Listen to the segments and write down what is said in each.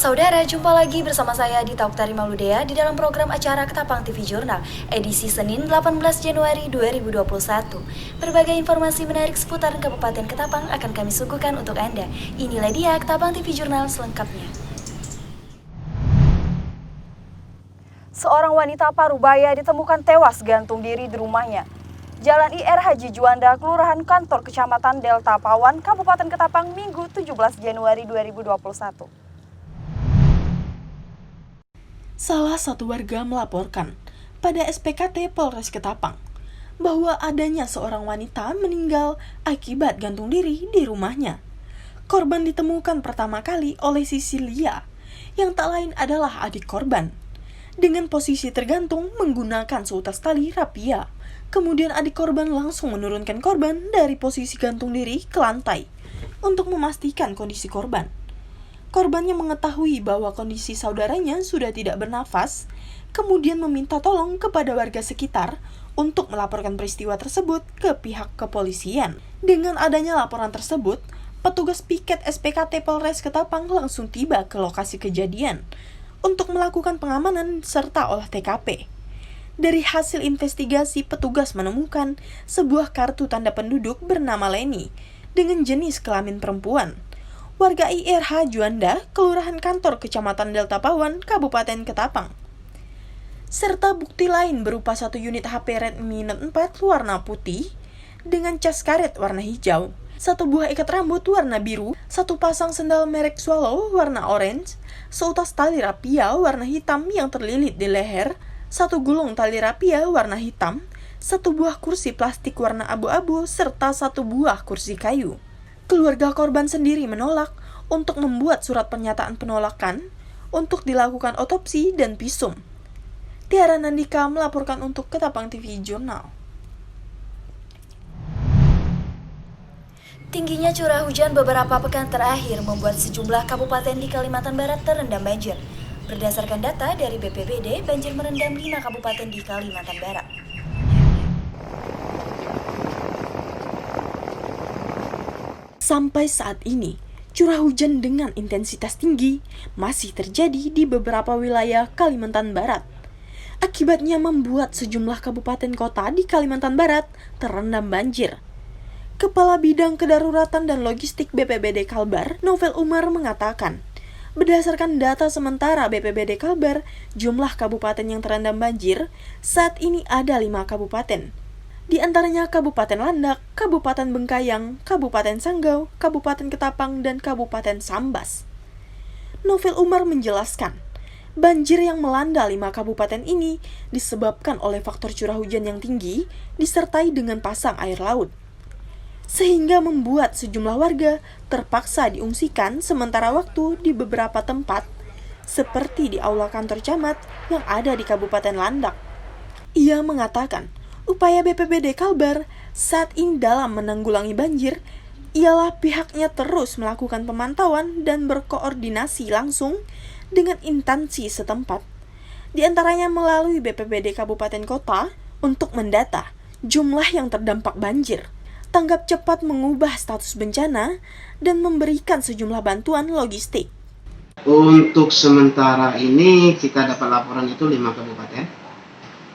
Saudara, jumpa lagi bersama saya di Tauktari Mauludea di dalam program acara Ketapang TV Jurnal, edisi Senin 18 Januari 2021. Berbagai informasi menarik seputar Kabupaten Ketapang akan kami suguhkan untuk Anda. Inilah dia Ketapang TV Jurnal selengkapnya. Seorang wanita Parubaya ditemukan tewas gantung diri di rumahnya. Jalan IR Haji Juanda, Kelurahan Kantor Kecamatan Delta Pawan, Kabupaten Ketapang, Minggu 17 Januari 2021. Salah satu warga melaporkan pada SPKT Polres Ketapang bahwa adanya seorang wanita meninggal akibat gantung diri di rumahnya. Korban ditemukan pertama kali oleh Sisilia, yang tak lain adalah adik korban, dengan posisi tergantung menggunakan seutas tali rapia. Kemudian adik korban langsung menurunkan korban dari posisi gantung diri ke lantai untuk memastikan kondisi korban. Korbannya mengetahui bahwa kondisi saudaranya sudah tidak bernafas, kemudian meminta tolong kepada warga sekitar untuk melaporkan peristiwa tersebut ke pihak kepolisian. Dengan adanya laporan tersebut, petugas piket SPKT Polres Ketapang langsung tiba ke lokasi kejadian untuk melakukan pengamanan serta olah TKP. Dari hasil investigasi, petugas menemukan sebuah kartu tanda penduduk bernama Leni dengan jenis kelamin perempuan, warga IR Haji Juanda, Kelurahan Kantor Kecamatan Delta Pawan, Kabupaten Ketapang. Serta bukti lain berupa satu unit HP Redmi Note 4 warna putih dengan cas karet warna hijau, satu buah ikat rambut warna biru, satu pasang sendal merek Swallow warna orange, seutas tali rapia warna hitam yang terlilit di leher, satu gulung tali rapia warna hitam, satu buah kursi plastik warna abu-abu, serta satu buah kursi kayu. Keluarga korban sendiri menolak untuk membuat surat pernyataan penolakan untuk dilakukan otopsi dan visum. Tiara Nandika melaporkan untuk Ketapang TV Jurnal. Tingginya curah hujan beberapa pekan terakhir membuat sejumlah kabupaten di Kalimantan Barat terendam banjir. Berdasarkan data dari BPBD, banjir merendam 5 kabupaten di Kalimantan Barat. Sampai saat ini, curah hujan dengan intensitas tinggi masih terjadi di beberapa wilayah Kalimantan Barat. Akibatnya membuat sejumlah kabupaten kota di Kalimantan Barat terendam banjir. Kepala Bidang Kedaruratan dan Logistik BPBD Kalbar, Novel Umar mengatakan, berdasarkan data sementara BPBD Kalbar, jumlah kabupaten yang terendam banjir saat ini ada 5 kabupaten. Di antaranya Kabupaten Landak, Kabupaten Bengkayang, Kabupaten Sanggau, Kabupaten Ketapang, dan Kabupaten Sambas. Novel Umar menjelaskan, banjir yang melanda 5 kabupaten ini disebabkan oleh faktor curah hujan yang tinggi disertai dengan pasang air laut, sehingga membuat sejumlah warga terpaksa diungsikan sementara waktu di beberapa tempat, seperti di aula kantor camat yang ada di Kabupaten Landak. Ia mengatakan, upaya BPBD Kalbar saat ini dalam menanggulangi banjir ialah pihaknya terus melakukan pemantauan dan berkoordinasi langsung dengan instansi setempat, di antaranya melalui BPBD Kabupaten Kota untuk mendata jumlah yang terdampak banjir, tanggap cepat mengubah status bencana, dan memberikan sejumlah bantuan logistik. Untuk sementara ini kita dapat laporan itu 5 kabupaten.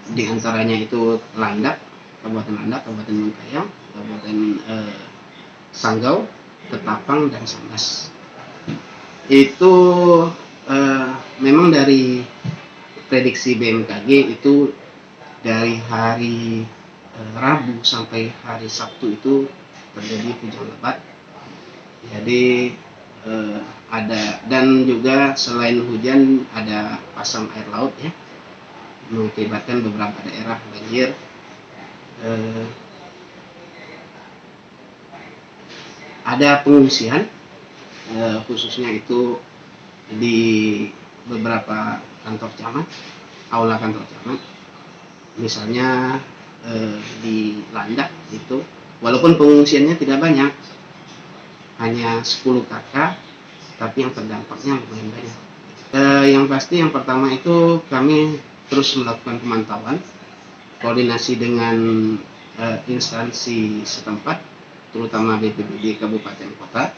Di antaranya itu Landak, Kabupaten Landak, Kabupaten Bengkayang, Kabupaten Sanggau, Ketapang, dan Sambas. Itu memang dari prediksi BMKG itu dari hari Rabu sampai hari Sabtu itu terjadi hujan lebat. Jadi ada, dan juga selain hujan ada pasang air laut ya, mengakibatkan beberapa daerah banjir. Ada pengungsian, khususnya itu di beberapa kantor camat, aula kantor camat. Misalnya di Landak itu, walaupun pengungsiannya tidak banyak, hanya 10 kakak, tapi yang terdampaknya lumayan banyak. Yang pasti yang pertama itu kami terus melakukan pemantauan, koordinasi dengan instansi setempat, terutama BPBD Kabupaten Kota,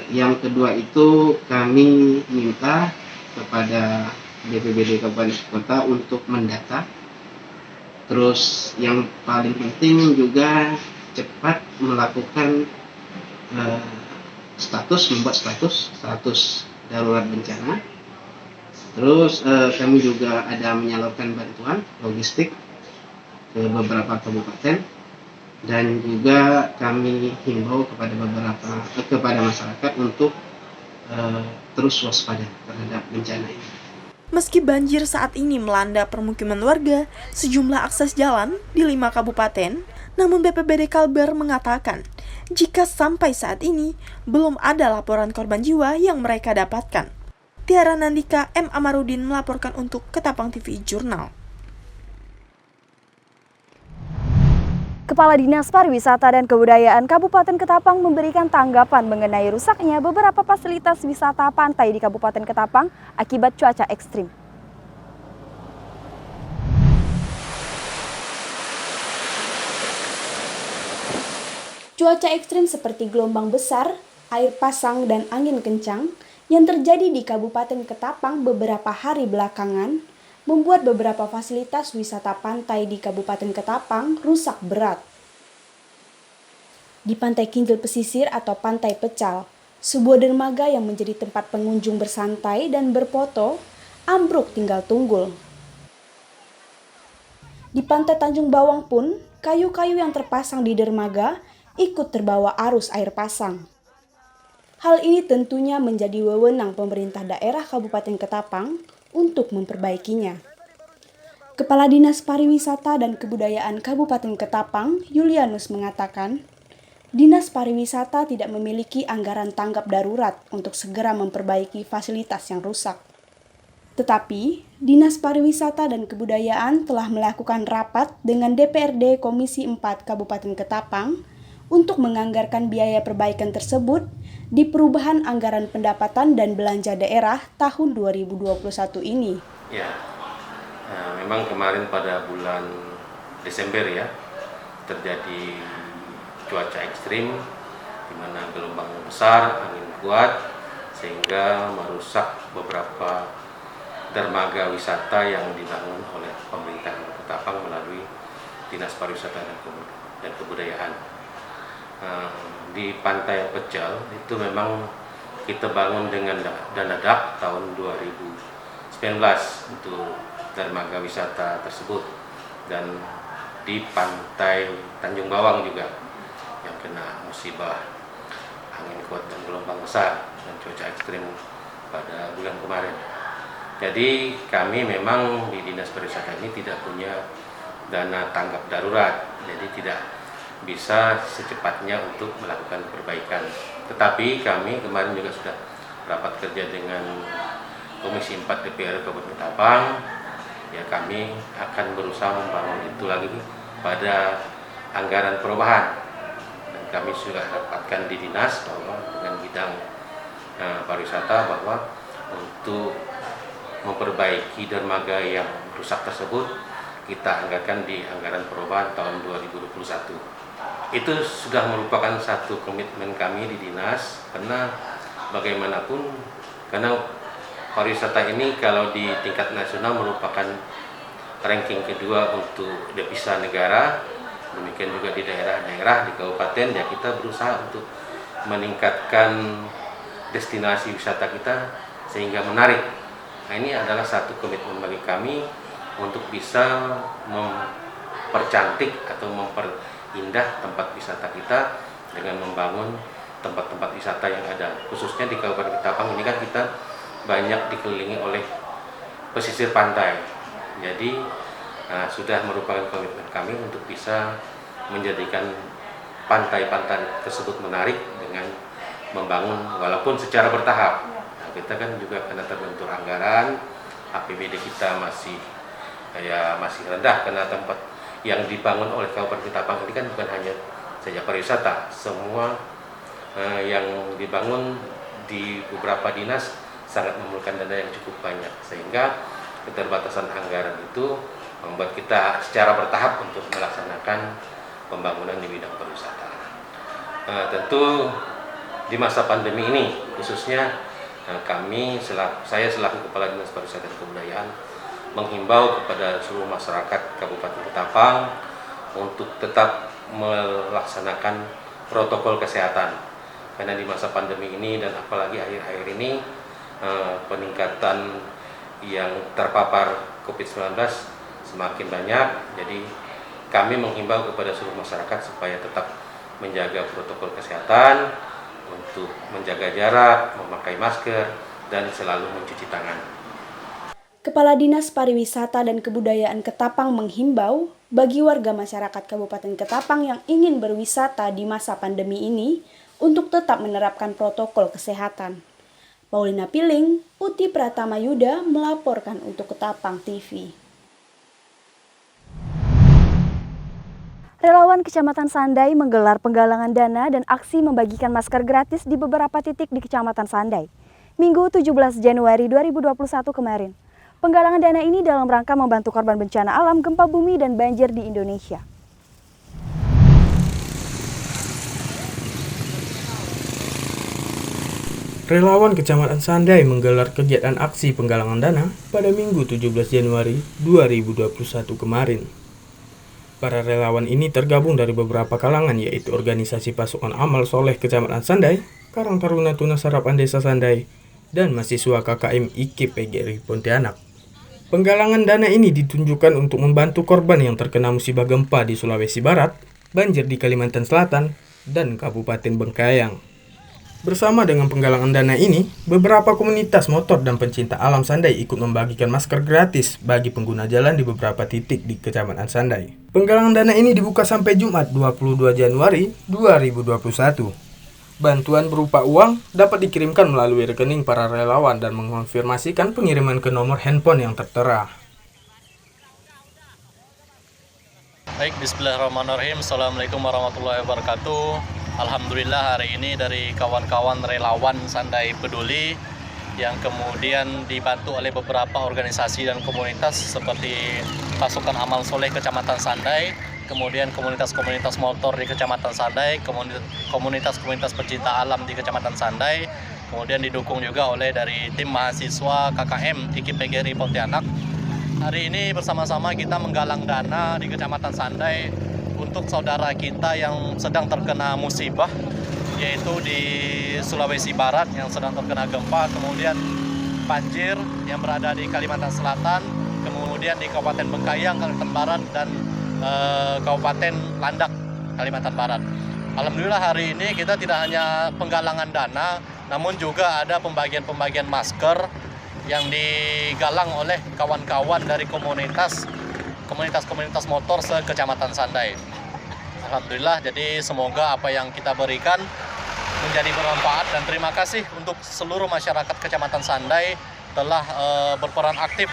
Yang kedua itu kami minta kepada BPBD Kabupaten Kota untuk mendata. Terus yang paling penting juga cepat melakukan membuat status darurat bencana. Terus kami juga ada menyalurkan bantuan logistik ke beberapa kabupaten, dan juga kami himbau kepada masyarakat untuk terus waspada terhadap bencana ini. Meski banjir saat ini melanda permukiman warga, sejumlah akses jalan di 5 kabupaten, namun BPBD Kalbar mengatakan jika sampai saat ini belum ada laporan korban jiwa yang mereka dapatkan. Tiara Nandika, M. Amarudin melaporkan untuk Ketapang TV Jurnal. Kepala Dinas Pariwisata dan Kebudayaan Kabupaten Ketapang memberikan tanggapan mengenai rusaknya beberapa fasilitas wisata pantai di Kabupaten Ketapang akibat cuaca ekstrim. Cuaca ekstrim seperti gelombang besar, air pasang, dan angin kencang yang terjadi di Kabupaten Ketapang beberapa hari belakangan membuat beberapa fasilitas wisata pantai di Kabupaten Ketapang rusak berat. Di Pantai Kinjil Pesisir atau Pantai Pecal, sebuah dermaga yang menjadi tempat pengunjung bersantai dan berfoto, ambruk tinggal tunggul. Di Pantai Tanjung Bawang pun, kayu-kayu yang terpasang di dermaga ikut terbawa arus air pasang. Hal ini tentunya menjadi wewenang pemerintah daerah Kabupaten Ketapang untuk memperbaikinya. Kepala Dinas Pariwisata dan Kebudayaan Kabupaten Ketapang, Yulianus mengatakan, Dinas Pariwisata tidak memiliki anggaran tanggap darurat untuk segera memperbaiki fasilitas yang rusak. Tetapi, Dinas Pariwisata dan Kebudayaan telah melakukan rapat dengan DPRD Komisi 4 Kabupaten Ketapang untuk menganggarkan biaya perbaikan tersebut di perubahan anggaran pendapatan dan belanja daerah tahun 2021 ini. Ya, memang kemarin pada bulan Desember ya terjadi cuaca ekstrim di mana gelombang besar, angin kuat sehingga merusak beberapa dermaga wisata yang dibangun oleh pemerintah Ketapang melalui Dinas Pariwisata dan Kebudayaan. Di Pantai Pecal itu memang kita bangun dengan dana DAK tahun 2019 untuk dermaga wisata tersebut, dan di Pantai Tanjung Bawang juga yang kena musibah angin kuat dan gelombang besar dan cuaca ekstrim pada bulan kemarin. Jadi kami memang di Dinas Pariwisata ini tidak punya dana tanggap darurat, jadi tidak bisa secepatnya untuk melakukan perbaikan. Tetapi kami kemarin juga sudah rapat kerja dengan Komisi 4 DPR Kabupaten Ketapang. Ya, kami akan berusaha membangun itu lagi pada anggaran perubahan. Dan kami sudah dapatkan di dinas bahwa dengan bidang pariwisata bahwa untuk memperbaiki dermaga yang rusak tersebut kita anggarkan di anggaran perubahan tahun 2021. Itu sudah merupakan satu komitmen kami di dinas, karena bagaimanapun karena pariwisata ini kalau di tingkat nasional merupakan ranking kedua untuk devisa negara, demikian juga di daerah-daerah, di kabupaten ya kita berusaha untuk meningkatkan destinasi wisata kita sehingga menarik. Nah, ini adalah satu komitmen bagi kami untuk bisa mempercantik atau indah tempat wisata kita dengan membangun tempat-tempat wisata yang ada, khususnya di Kabupaten Ketapang ini kan kita banyak dikelilingi oleh pesisir pantai. Jadi sudah merupakan komitmen kami untuk bisa menjadikan pantai-pantai tersebut menarik dengan membangun walaupun secara bertahap. Nah, kita kan juga karena terbentur anggaran, APBD kita masih rendah karena tempat yang dibangun oleh Kabupaten Ketapang ini kan bukan hanya saja pariwisata, semua yang dibangun di beberapa dinas sangat memerlukan dana yang cukup banyak, sehingga keterbatasan anggaran itu membuat kita secara bertahap untuk melaksanakan pembangunan di bidang pariwisata. Tentu di masa pandemi ini, khususnya saya selaku Kepala Dinas Pariwisata dan Kebudayaan menghimbau kepada seluruh masyarakat Kabupaten Ketapang untuk tetap melaksanakan protokol kesehatan, karena di masa pandemi ini dan apalagi akhir-akhir ini peningkatan yang terpapar COVID-19 semakin banyak. Jadi kami menghimbau kepada seluruh masyarakat supaya tetap menjaga protokol kesehatan untuk menjaga jarak, memakai masker, dan selalu mencuci tangan. Kepala Dinas Pariwisata dan Kebudayaan Ketapang menghimbau bagi warga masyarakat Kabupaten Ketapang yang ingin berwisata di masa pandemi ini untuk tetap menerapkan protokol kesehatan. Paulina Piling, Uti Pratama Yuda melaporkan untuk Ketapang TV. Relawan Kecamatan Sandai menggelar penggalangan dana dan aksi membagikan masker gratis di beberapa titik di Kecamatan Sandai, Minggu 17 Januari 2021 kemarin. Penggalangan dana ini dalam rangka membantu korban bencana alam, gempa bumi, dan banjir di Indonesia. Relawan Kecamatan Sandai menggelar kegiatan aksi penggalangan dana pada Minggu 17 Januari 2021 kemarin. Para relawan ini tergabung dari beberapa kalangan, yaitu organisasi pasukan amal soleh Kecamatan Sandai, Karang Taruna Tuna Sarapan Desa Sandai, dan mahasiswa KKM IKIP PGRI Pontianak. Penggalangan dana ini ditunjukkan untuk membantu korban yang terkena musibah gempa di Sulawesi Barat, banjir di Kalimantan Selatan, dan Kabupaten Bengkayang. Bersama dengan penggalangan dana ini, beberapa komunitas motor dan pencinta alam Sandai ikut membagikan masker gratis bagi pengguna jalan di beberapa titik di Kecamatan Sandai. Penggalangan dana ini dibuka sampai Jumat 22 Januari 2021. Bantuan berupa uang dapat dikirimkan melalui rekening para relawan dan mengonfirmasikan pengiriman ke nomor handphone yang tertera. Baik, bismillahirrahmanirrahim. Assalamualaikum warahmatullahi wabarakatuh. Alhamdulillah hari ini dari kawan-kawan relawan Sandai Peduli yang kemudian dibantu oleh beberapa organisasi dan komunitas seperti Pasukan Amal Soleh Kecamatan Sandai, kemudian komunitas-komunitas motor di Kecamatan Sandai, komunitas-komunitas pecinta alam di Kecamatan Sandai, kemudian didukung juga oleh dari tim mahasiswa KKM IKIP PGRI Pontianak. Hari ini bersama-sama kita menggalang dana di Kecamatan Sandai untuk saudara kita yang sedang terkena musibah, yaitu di Sulawesi Barat yang sedang terkena gempa, kemudian banjir yang berada di Kalimantan Selatan, kemudian di Kabupaten Bengkayang, Kalimantan Barat, dan Kabupaten Landak, Kalimantan Barat. Alhamdulillah hari ini kita tidak hanya penggalangan dana, namun juga ada pembagian masker yang digalang oleh kawan-kawan dari komunitas motor se-Kecamatan Sandai. Alhamdulillah, jadi semoga apa yang kita berikan menjadi bermanfaat, dan terima kasih untuk seluruh masyarakat Kecamatan Sandai telah berperan aktif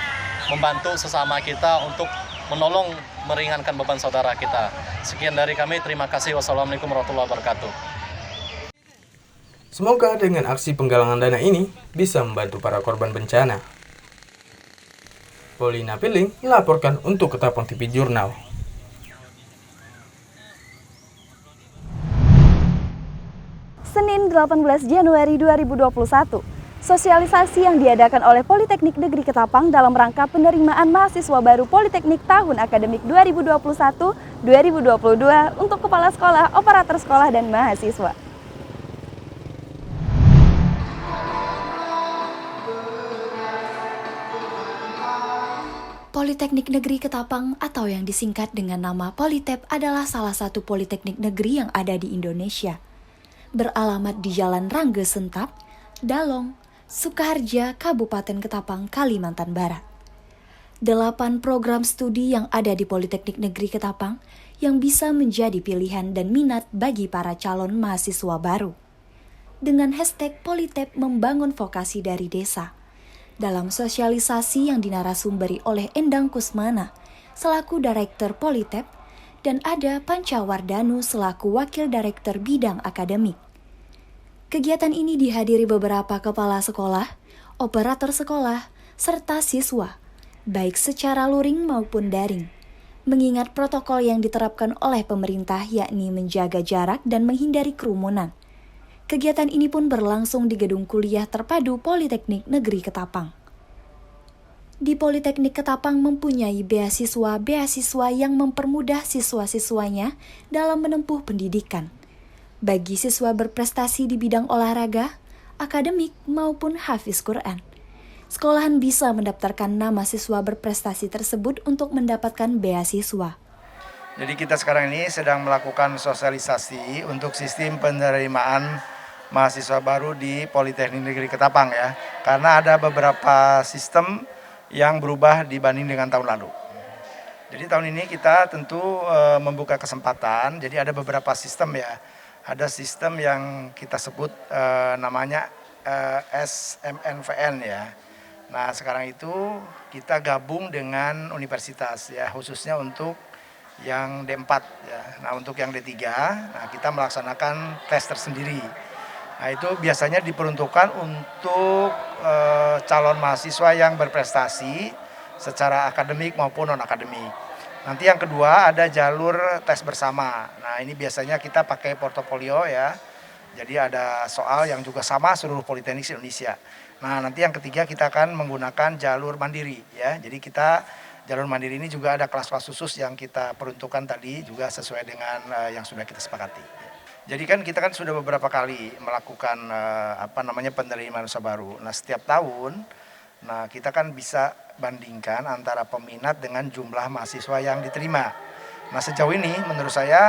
membantu sesama kita untuk menolong meringankan beban saudara kita. Sekian dari kami, terima kasih. Wassalamualaikum warahmatullahi wabarakatuh. Semoga dengan aksi penggalangan dana ini bisa membantu para korban bencana. Paulina Piling melaporkan untuk Ketapang TV Jurnal. Senin 18 Januari 2021, sosialisasi yang diadakan oleh Politeknik Negeri Ketapang dalam rangka penerimaan mahasiswa baru Politeknik tahun akademik 2021-2022 untuk kepala sekolah, operator sekolah, dan mahasiswa. Politeknik Negeri Ketapang atau yang disingkat dengan nama Politep adalah salah satu politeknik negeri yang ada di Indonesia. Beralamat di Jalan Rangge Sentap, Dalong, Sukaharja, Kabupaten Ketapang, Kalimantan Barat. 8 program studi yang ada di Politeknik Negeri Ketapang yang bisa menjadi pilihan dan minat bagi para calon mahasiswa baru. Dengan hashtag Politep membangun vokasi dari desa. Dalam sosialisasi yang dinarasumberi oleh Endang Kusmana selaku Direktur Politep dan ada Pancawardanu selaku Wakil Direktur Bidang Akademik. Kegiatan ini dihadiri beberapa kepala sekolah, operator sekolah, serta siswa, baik secara luring maupun daring, mengingat protokol yang diterapkan oleh pemerintah yakni menjaga jarak dan menghindari kerumunan. Kegiatan ini pun berlangsung di Gedung Kuliah Terpadu Politeknik Negeri Ketapang. Di Politeknik Ketapang mempunyai beasiswa yang mempermudah siswa-siswanya dalam menempuh pendidikan. Bagi siswa berprestasi di bidang olahraga, akademik maupun hafiz Quran, sekolahan bisa mendaftarkan nama siswa berprestasi tersebut untuk mendapatkan beasiswa. Jadi kita sekarang ini sedang melakukan sosialisasi untuk sistem penerimaan mahasiswa baru di Politeknik Negeri Ketapang ya. Karena ada beberapa sistem yang berubah dibanding dengan tahun lalu. Jadi tahun ini kita tentu membuka kesempatan, jadi ada beberapa sistem ya. Ada sistem yang kita sebut namanya SMNVN ya. Nah sekarang itu kita gabung dengan universitas ya, khususnya untuk yang D4 ya. Nah untuk yang D3, nah kita melaksanakan tes tersendiri. Nah itu biasanya diperuntukkan untuk calon mahasiswa yang berprestasi secara akademik maupun non-akademik. Nanti yang kedua ada jalur tes bersama. Nah ini biasanya kita pakai portofolio ya. Jadi ada soal yang juga sama seluruh politeknik Indonesia. Nah nanti yang ketiga kita akan menggunakan jalur mandiri ya. Jadi kita jalur mandiri ini juga ada kelas-kelas khusus yang kita peruntukkan tadi juga sesuai dengan yang sudah kita sepakati. Jadi kan kita kan sudah beberapa kali melakukan penerimaan mahasiswa baru. Nah setiap tahun, nah kita kan bisa bandingkan antara peminat dengan jumlah mahasiswa yang diterima. Nah sejauh ini menurut saya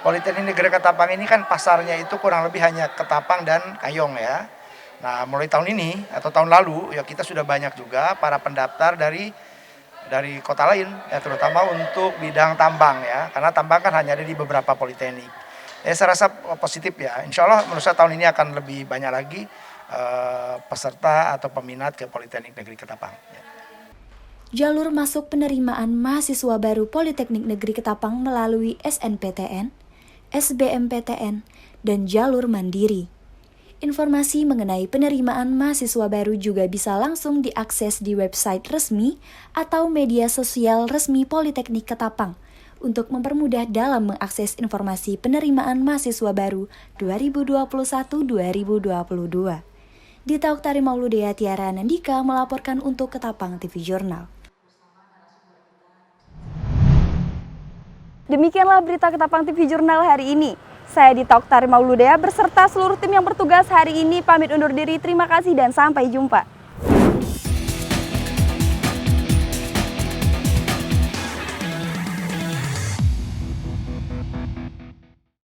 Politeknik Negeri Ketapang ini kan pasarnya itu kurang lebih hanya Ketapang dan Kayong ya. Nah mulai tahun ini atau tahun lalu ya kita sudah banyak juga para pendaftar dari kota lain ya, terutama untuk bidang tambang ya. Karena tambang kan hanya ada di beberapa politeknik. Saya rasa positif ya. Insya Allah menurut saya tahun ini akan lebih banyak lagi peserta atau peminat ke Politeknik Negeri Ketapang. Ya. Jalur masuk penerimaan mahasiswa baru Politeknik Negeri Ketapang melalui SNPTN, SBMPTN, dan jalur mandiri. Informasi mengenai penerimaan mahasiswa baru juga bisa langsung diakses di website resmi atau media sosial resmi Politeknik Ketapang untuk mempermudah dalam mengakses informasi penerimaan mahasiswa baru 2021-2022. Dita Oktari Mauludea Tiara Nandika melaporkan untuk Ketapang TV Jurnal. Demikianlah berita Ketapang TV Jurnal hari ini. Saya Dita Oktari Mauludea beserta seluruh tim yang bertugas hari ini pamit undur diri. Terima kasih dan sampai jumpa.